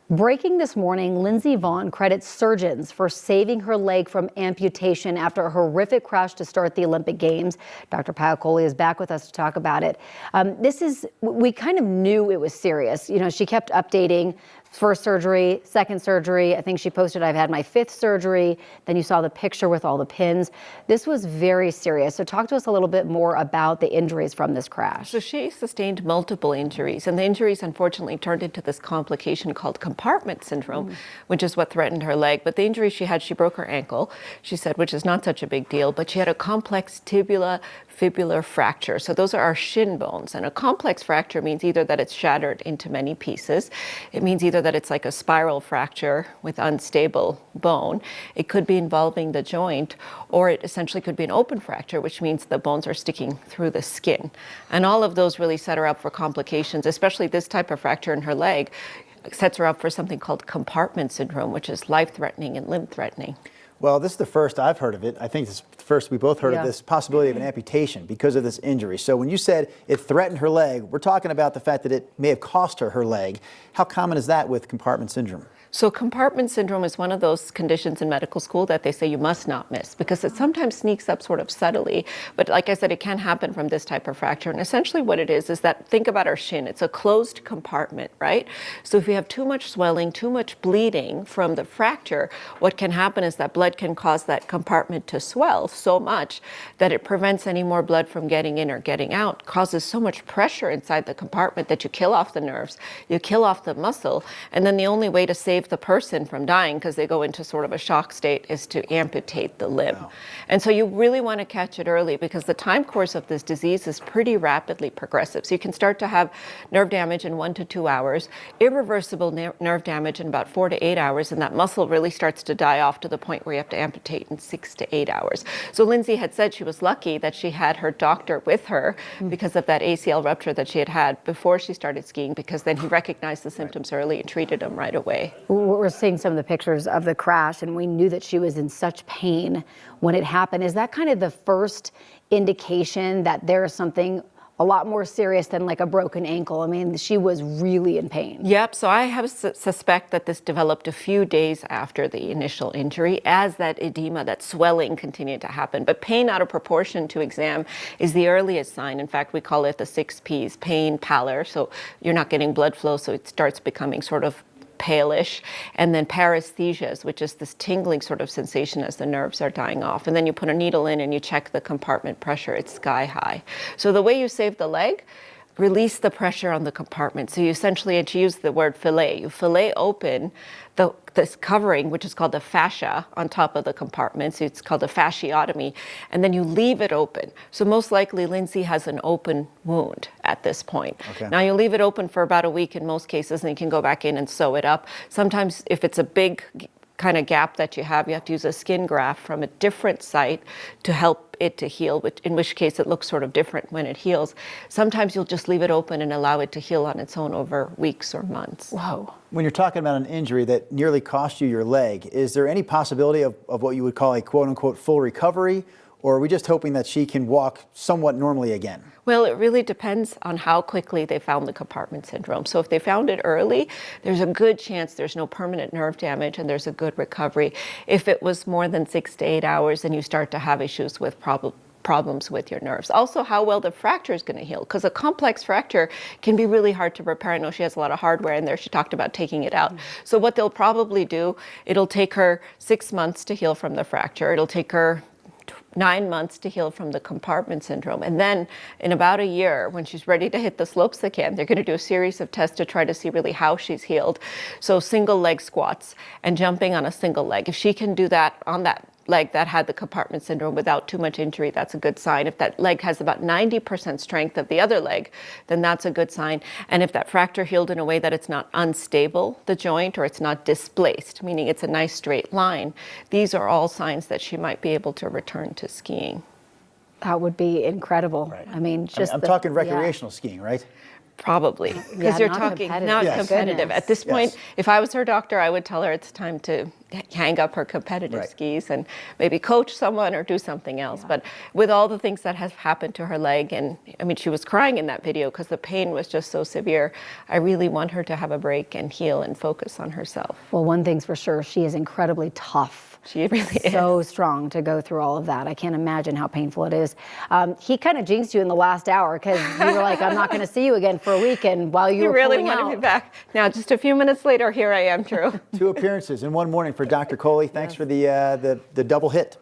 Breaking this morning, Lindsey Vonn credits surgeons for saving her leg from amputation after a horrific crash to start the Olympic Games. Dr. Paoli is back with us to talk about it. We kind of knew it was serious. You know, she kept updating first surgery, second surgery. I think she posted, I've had my 5th surgery. Then you saw the picture with all the pins. This was very serious. So talk to us a little bit more about the injuries from this crash. So she sustained multiple injuries, and the injuries unfortunately turned into this complication called compartment syndrome, which is what threatened her leg. But the injury she had, she broke her ankle, she said, which is not such a big deal, but she had a complex tibula-fibular fracture. So those are our shin bones. And a complex fracture means either that it's shattered into many pieces. It means either that it's like a spiral fracture with unstable bone. It could be involving the joint, or it essentially could be an open fracture, which means the bones are sticking through the skin. And all of those really set her up for complications, especially this type of fracture in her leg sets her up for something called compartment syndrome, which is life-threatening and limb-threatening. Well, this is the first I've heard of it. I think it's the first we both heard of this possibility of an amputation because of this injury. So when you said it threatened her leg, we're talking about the fact that it may have cost her leg. How common is that with compartment syndrome? So compartment syndrome is one of those conditions in medical school that they say you must not miss because it sometimes sneaks up sort of subtly. But like I said, it can happen from this type of fracture. And essentially what it is that, think about our shin. It's a closed compartment, right? So if you have too much swelling, too much bleeding from the fracture, what can happen is that blood can cause that compartment to swell so much that it prevents any more blood from getting in or getting out, causes so much pressure inside the compartment that you kill off the nerves, you kill off the muscle, and then the only way to save the person from dying, because they go into sort of a shock state, is to amputate the limb. Wow. And so you really want to catch it early because the time course of this disease is pretty rapidly progressive. So you can start to have nerve damage in 1 to 2 hours, irreversible nerve damage in about 4 to 8 hours, and that muscle really starts to die off to the point where you have to amputate in 6 to 8 hours. So Lindsey had said she was lucky that she had her doctor with her because of that ACL rupture that she had before she started skiing, because then he recognized the symptoms early and treated them right away. We're seeing some of the pictures of the crash, and we knew that she was in such pain when it happened. Is that kind of the first indication that there's something a lot more serious than like a broken ankle? I mean, she was really in pain. Yep, so I have suspect that this developed a few days after the initial injury as that edema, that swelling continued to happen. But pain out of proportion to exam is the earliest sign. In fact, we call it the 6 Ps, pain, pallor. So you're not getting blood flow, so it starts becoming sort of palish, and then paresthesias, which is this tingling sort of sensation as the nerves are dying off. And then you put a needle in and you check the compartment pressure. It's sky high. So the way you save the leg, release the pressure on the compartment. So you essentially, and she used the word fillet, you fillet open this covering, which is called the fascia on top of the compartment. So it's called a fasciotomy, and then you leave it open. So most likely Lindsey has an open wound at this point. Okay. Now you leave it open for about a week in most cases, and you can go back in and sew it up. Sometimes if it's a big kind of gap that you have to use a skin graft from a different site to help it to heal, in which case it looks sort of different when it heals. Sometimes you'll just leave it open and allow it to heal on its own over weeks or months. Whoa. When you're talking about an injury that nearly cost you your leg, is there any possibility of what you would call a quote-unquote full recovery? Or are we just hoping that she can walk somewhat normally again? Well, it really depends on how quickly they found the compartment syndrome. So if they found it early, there's a good chance there's no permanent nerve damage and there's a good recovery. If it was more than 6 to 8 hours, then you start to have issues with problems with your nerves. Also, how well the fracture is going to heal, because a complex fracture can be really hard to repair. I know she has a lot of hardware in there. She talked about taking it out. So what they'll probably do, it'll take her 6 months to heal from the fracture. It'll take her 9 months to heal from the compartment syndrome. And then in about a year, when she's ready to hit the slopes again, they're going to do a series of tests to try to see really how she's healed. So single leg squats and jumping on a single leg. If she can do that on that leg that had the compartment syndrome without too much injury, that's a good sign. If that leg has about 90% strength of the other leg, then that's a good sign. And if that fracture healed in a way that it's not unstable, the joint, or it's not displaced, meaning it's a nice straight line, these are all signs that she might be able to return to skiing. That would be incredible. Right. I mean, just I'm talking recreational skiing, right? Probably, because you're talking not competitive. At this point, if I was her doctor, I would tell her it's time to hang up her competitive Right. skis and maybe coach someone or do something else. But with all the things that have happened to her leg, and I mean, she was crying in that video because the pain was just so severe. I really want her to have a break and heal and focus on herself. Well, one thing's for sure, she is incredibly tough. She really is. So strong to go through all of that. I can't imagine how painful it is. He kind of jinxed you in the last hour because you were like, I'm not going to see you again for a week. And while you were really pulling wanted out, me back. Now, just a few minutes later, here I am, Drew. 2 appearances in one morning for Dr. Coley. Thanks for the double hit.